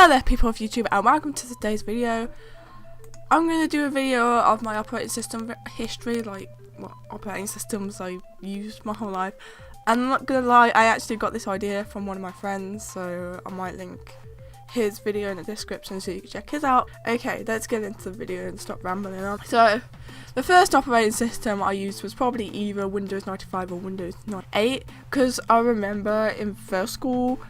Hello there people of YouTube and welcome to today's video. I'm going to do a video of my operating system history, like what operating systems I used my whole life. And I'm not going to lie, I actually got this idea from one of my friends, so I might link his video in the description so you can check his out. Okay, let's get into the video and stop rambling on. So, the first operating system I used was probably either Windows 95 or Windows 98, because I remember in first school,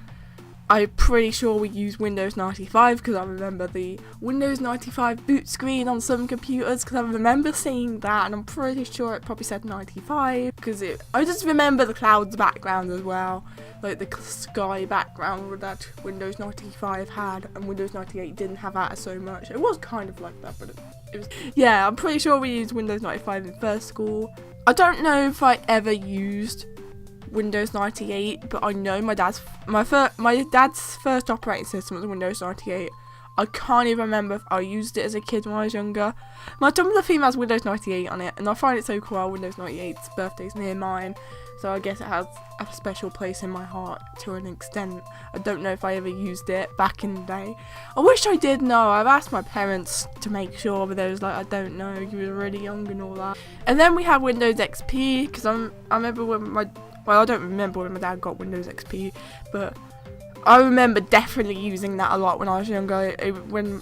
I'm pretty sure we used Windows 95 because I remember the Windows 95 boot screen on some computers because I remember seeing that, and I'm pretty sure it probably said 95 because I just remember the clouds background as well, like the sky background that Windows 95 had, and Windows 98 didn't have that so much. It was kind of like that, but it was, yeah, I'm pretty sure we used Windows 95 in first school. I don't know if I ever used Windows 98, but I know my dad's first operating system was Windows 98. I can't even remember if I used it as a kid when I was younger. My Tumblr theme has Windows 98 on it, and I find it so cool. Windows 98's birthday's near mine, so I guess it has a special place in my heart to an extent. I don't know if I ever used it back in the day. I wish I did know. I've asked my parents to make sure, but they was like, I don't know, you were really young and all that. And then we have Windows XP, because I remember when I don't remember when my dad got Windows XP, but I remember definitely using that a lot when I was younger. When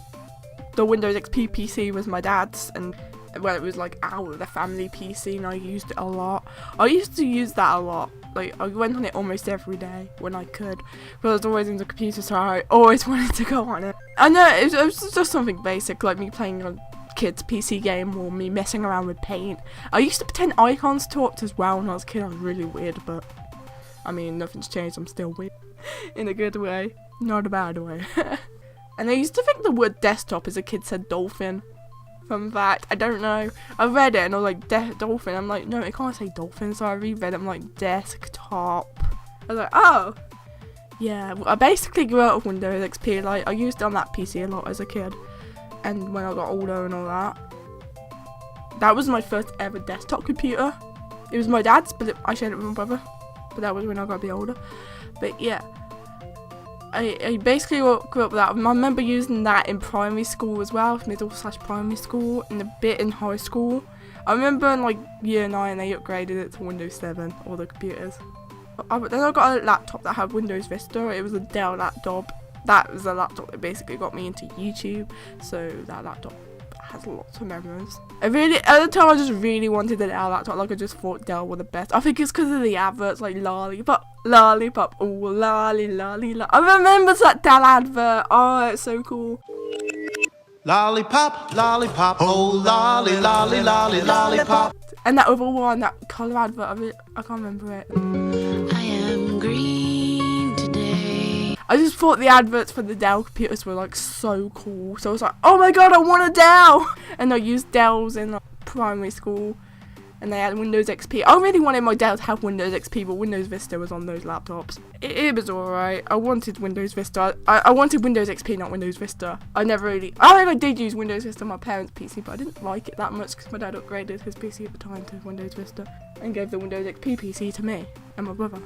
the Windows XP PC was my dad's, and well, it was like the family PC, and I used it a lot. I used to use that a lot. Like, I went on it almost every day when I could, but I was always in the computer, so I always wanted to go on it. I know it was just something basic, like me playing on kids PC game or me messing around with paint. I used to pretend icons talked as well when I was a kid. I was really weird, but I mean, nothing's changed. I'm still weird in a good way, not a bad way. And I used to think the word desktop as a kid said dolphin. Fun fact, I don't know. I read it and I was like, dolphin. I'm like, no, it can't say dolphin. So I reread it. I'm like, desktop. I was like, oh yeah. I basically grew out of Windows XP. Like, I used it on that PC a lot as a kid. And when I got older and all that, that was my first ever desktop computer. It was my dad's, but I shared it with my brother. But that was when I got a bit older. But yeah, I basically grew up with that. I remember using that in primary school as well, middle/primary school, and a bit in high school. I remember in like year 9 they upgraded it to Windows 7, all the computers. Then I got a laptop that had Windows Vista. It was a Dell laptop. That was a laptop that basically got me into YouTube, so that laptop has lots of memories. At the time I just really wanted a Dell laptop, like I just thought Dell were the best. I think it's because of the adverts, like lollipop, oh lolly. I remember that Dell advert. Oh, it's so cool. Lollipop, oh lolly, lollipop. And that other one, that colour advert, I can't remember it. I am green today. I just thought the adverts for the Dell computers were like so cool, so I was like, oh my god, I want a Dell! And I used Dells in like, primary school, and they had Windows XP. I really wanted my Dell to have Windows XP, but Windows Vista was on those laptops. It was alright. I wanted Windows Vista. I wanted Windows XP, not Windows Vista. I did use Windows Vista on my parents' PC, but I didn't like it that much because my dad upgraded his PC at the time to Windows Vista and gave the Windows XP PC to me and my brother.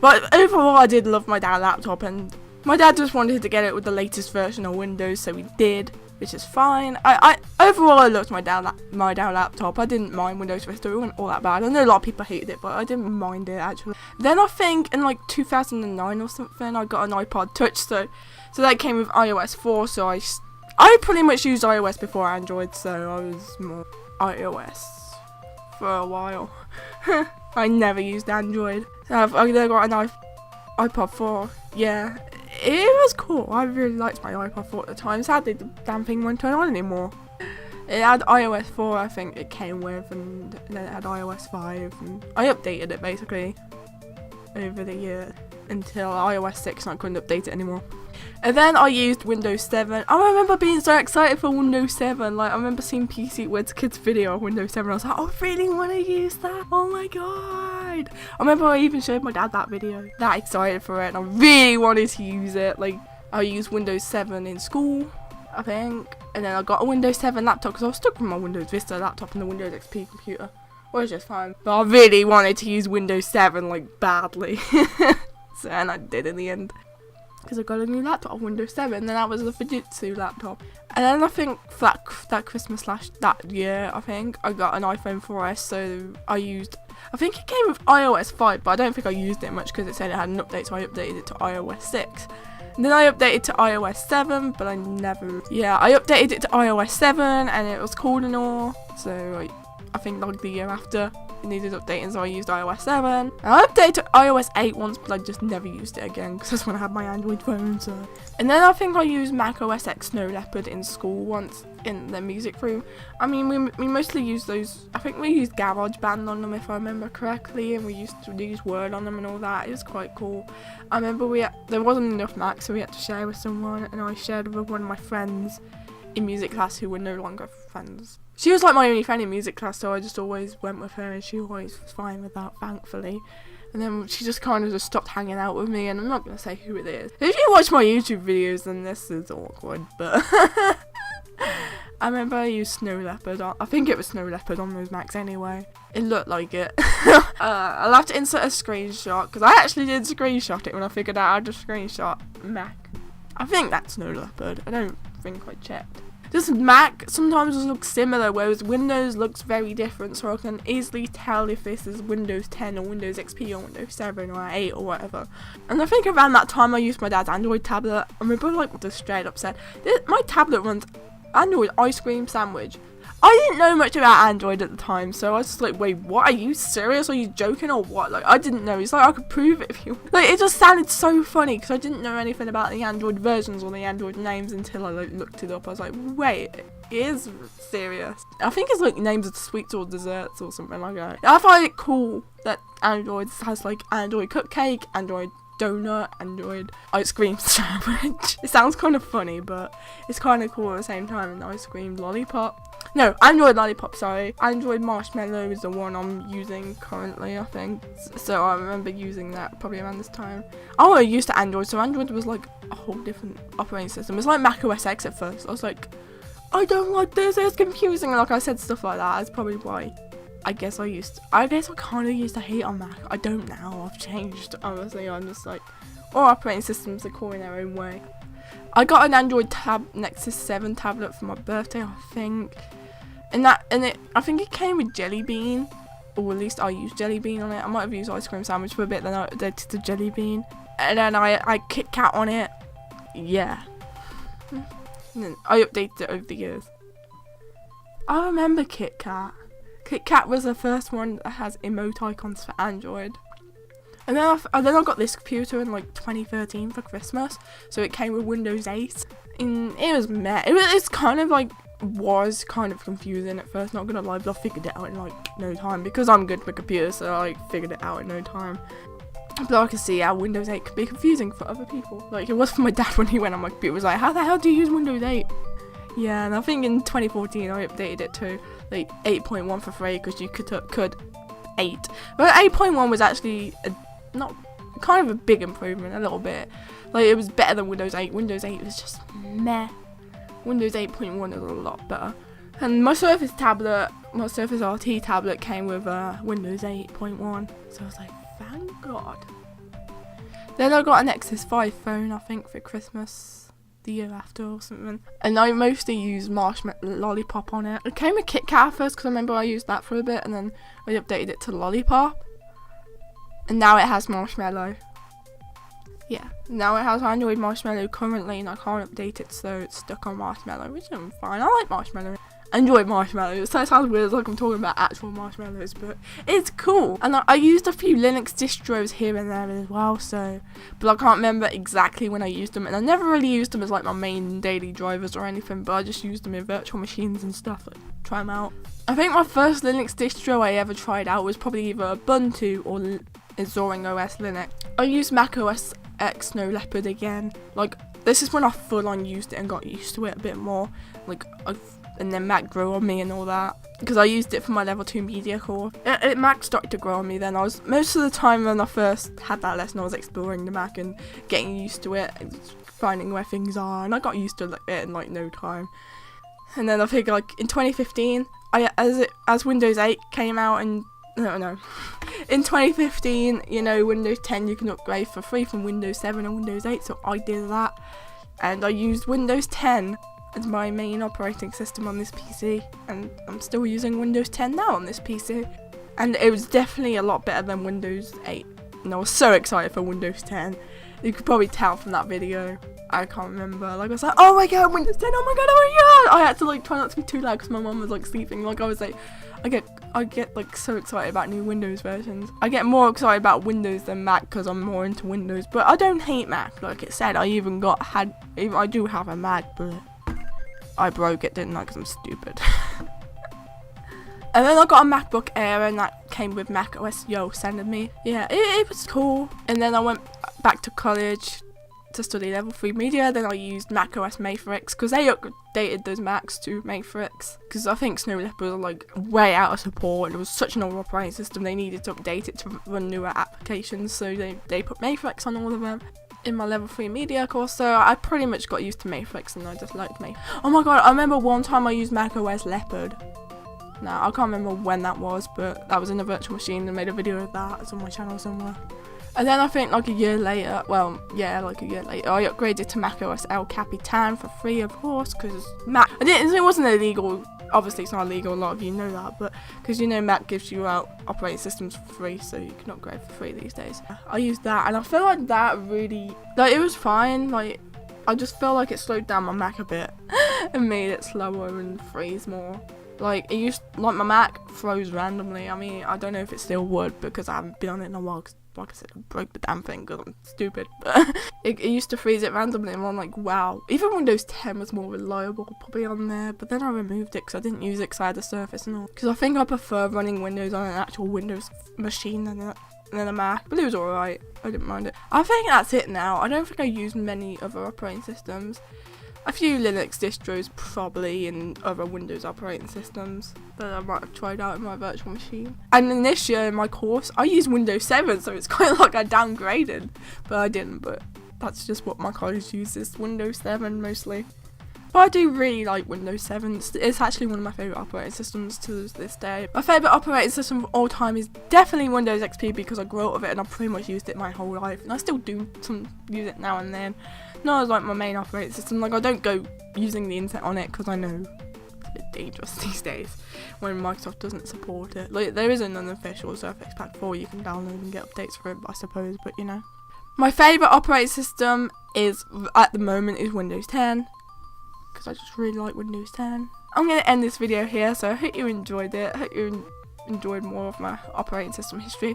But overall, I did love my Dell laptop, and my dad just wanted to get it with the latest version of Windows, so he did, which is fine. Overall, I loved my Dell laptop. I didn't mind Windows Vista. It wasn't all that bad. I know a lot of people hated it, but I didn't mind it actually. Then I think in like 2009 or something, I got an iPod Touch, so that came with iOS 4. So I pretty much used iOS before Android, so I was more iOS for a while. I never used Android. So I got an iPod 4. Yeah, it was cool. I really liked my iPod 4 at the time. Sadly, the damn thing won't turn on anymore. It had iOS 4, I think it came with, and then it had iOS 5. And I updated it basically over the year until iOS 6, and I couldn't update it anymore. And then I used Windows 7. I remember being so excited for Windows 7. Like, I remember seeing PC Weds Kids video of Windows 7. I was like, I really want to use that. Oh my god. I remember I even showed my dad that video. That excited for it, and I really wanted to use it. Like, I used Windows 7 in school, I think. And then I got a Windows 7 laptop because I was stuck with my Windows Vista laptop and the Windows XP computer. Which is fine. But I really wanted to use Windows 7, like, badly. And I did in the end. because I got a new laptop, Windows 7, then that was the Fujitsu laptop. And then I think for that Christmas / that year, I think, I got an iPhone 4S, so I think it came with iOS 5, but I don't think I used it much because it said it had an update, so I updated it to iOS 6. And then I updated to iOS 7, but I updated it to iOS 7, and it was cool and all, so I think like the year after, it needed updating, so I used iOS 7. And I updated to iOS 8 once, but I just never used it again because that's when I had my Android phone. So, and then I think I used Mac OS X Snow Leopard in school once in the music room. I mean, we mostly used those. I think we used GarageBand on them if I remember correctly, and we used to use Word on them and all that. It was quite cool. I remember there wasn't enough Mac, so we had to share with someone, and I shared with one of my friends in music class who were no longer friends. She was like my only friend in music class, so I just always went with her, and she always was fine with that, thankfully. And then she just kind of just stopped hanging out with me, and I'm not going to say who it is. If you watch my YouTube videos, then this is awkward, but I remember I used Snow Leopard. I think it was Snow Leopard on those Macs anyway. It looked like it. I'll have to insert a screenshot, because I actually did screenshot it when I figured out how to screenshot Mac. I think that's Snow Leopard. I don't think I checked. Just Mac sometimes looks similar, whereas Windows looks very different, so I can easily tell if this is Windows 10 or Windows XP or Windows 7 or 8 or whatever. And I think around that time I used my dad's Android tablet. I remember like just straight up said, my tablet runs Android ice cream sandwich. I didn't know much about Android at the time, so I was just like, wait, what? Are you serious? Are you joking or what? Like, I didn't know. It's like, I could prove it if you... Like, it just sounded so funny, because I didn't know anything about the Android versions or the Android names until I, like, looked it up. I was like, wait, it is serious. I think it's, like, names of sweets or desserts or something like that. I find it cool that Android has, like, Android cupcake, Android donut, Android ice cream sandwich. It sounds kind of funny, but it's kind of cool at the same time. An ice cream lollipop. No, Android lollipop, sorry. Android marshmallow is the one I'm using currently, I think. So I remember using that probably around this time. I was used to Android, so Android was like a whole different operating system. It's like Mac OS X at first. I was like, I don't like this, it's confusing. And like I said stuff like that. That's probably why I guess I kind of used to hate on Mac. I don't now, I've changed. Honestly, I'm just like, all operating systems are cool in their own way. I got an Android Nexus 7 tablet for my birthday, I think. I think it came with Jelly Bean, or at least I used Jelly Bean on it. I might have used Ice Cream Sandwich for a bit, then I updated to Jelly Bean. And then I Kit Kat on it. Yeah. And then I updated it over the years. I remember Kit Kat. Kit Kat was the first one that has emote icons for Android. And then I got this computer in like 2013 for Christmas, so it came with Windows 8. And it was meh. It's kind of like, was kind of confusing at first, not gonna lie, but I figured it out in like no time, because I'm good with computers, so I figured it out in no time. But I can see how Windows 8 can be confusing for other people. Like, it was for my dad when he went on my computer, was like, how the hell do you use Windows 8? Yeah, and I think in 2014 I updated it to like 8.1 for free, because you could 8. But 8.1 was actually kind of a big improvement, a little bit. Like, it was better than Windows 8. Windows 8 was just meh. Windows 8.1 is a lot better. And my Surface RT tablet came with Windows 8.1. So I was like, thank God. Then I got a Nexus 5 phone, I think, for Christmas the year after or something. And I mostly used Lollipop on it. It came with Kit Kat first, because I remember I used that for a bit, and then I updated it to Lollipop. And now it has Marshmallow. Yeah, now it has Android Marshmallow currently, and I can't update it, so it's stuck on Marshmallow, which I'm fine. I like Marshmallow. Android Marshmallow. So it sounds weird, it's like I'm talking about actual marshmallows, but it's cool. And I used a few Linux distros here and there as well, but I can't remember exactly when I used them, and I never really used them as like my main daily drivers or anything, but I just used them in virtual machines and stuff, like try them out. I think my first Linux distro I ever tried out was probably either Ubuntu or Zoring OS Linux. I used Mac OS X Snow Leopard again. Like, this is when I full on used it and got used to it a bit more. Like, and then Mac grew on me and all that, because I used it for my level 2 media course. Mac started to grow on me then. Most of the time when I first had that lesson, I was exploring the Mac and getting used to it and finding where things are, and I got used to it in like no time. And then I think like in 2015, as Windows 8 came out, and no. In 2015, you know, Windows 10 you can upgrade for free from Windows 7 and Windows 8, so I did that. And I used Windows 10 as my main operating system on this PC. And I'm still using Windows 10 now on this PC. And it was definitely a lot better than Windows 8. And I was so excited for Windows 10. You could probably tell from that video. I can't remember. Like, I was like, oh my god, Windows 10, oh my god, oh my god! I had to like try not to be too loud because my mum was like sleeping. Like, I was like, I get like so excited about new Windows versions. I get more excited about Windows than Mac because I'm more into Windows. But I don't hate Mac. Like it said, I do have a Mac, but I broke it, didn't I? Because I'm stupid. And then I got a MacBook Air, and that came with Mac OS sending me. Yeah, it was cool. And then I went back to college to study level 3 media. Then I used Mac OS Matrix because they updated those Macs to Matrix, because I think Snow Leopard was like way out of support and it was such an old operating system. They needed to update it to run newer applications, so they put Matrix on all of them in my level 3 media course. So I pretty much got used to Matrix and I just liked me. Oh my god, I remember one time I used Mac OS Leopard. Now I can't remember when that was, but that was in a virtual machine and made a video of that. It's on my channel somewhere. And then I think like a year later, I upgraded to Mac OS El Capitan for free, of course, because it wasn't illegal. Obviously it's not illegal, a lot of you know that, but because you know Mac gives you out operating systems for free, so you can upgrade for free these days. I used that and I feel like that really, like, it was fine. Like, I just feel like it slowed down my Mac a bit and made it slower and freeze more. Like, my Mac froze randomly. I mean, I don't know if it still would because I haven't been on it in a while. Like I said, I broke the damn thing because I'm stupid. But it used to freeze it randomly, and I'm like, wow. Even Windows 10 was more reliable, probably on there. But then I removed it because I didn't use it because I had the Surface and all. Because I think I prefer running Windows on an actual Windows machine than a Mac. But it was alright. I didn't mind it. I think that's it now. I don't think I use many other operating systems. A few Linux distros probably, and other Windows operating systems that I might have tried out in my virtual machine. And in this year in my course, I used Windows 7, so it's quite like I downgraded. But I didn't, but that's just what my college uses, Windows 7 mostly. But I do really like Windows 7. It's actually one of my favourite operating systems to this day. My favourite operating system of all time is definitely Windows XP because I grew up with it and I've pretty much used it my whole life. And I still do use it now and then. Not as like my main operating system. Like, I don't go using the internet on it because I know it's a bit dangerous these days when Microsoft doesn't support it. Like, there is an unofficial Surface Pack 4 you can download and get updates for it, I suppose, but you know. My favourite operating system at the moment is Windows 10. Because I just really like Windows 10. I'm going to end this video here, so I hope you enjoyed it. I hope you enjoyed more of my operating system history.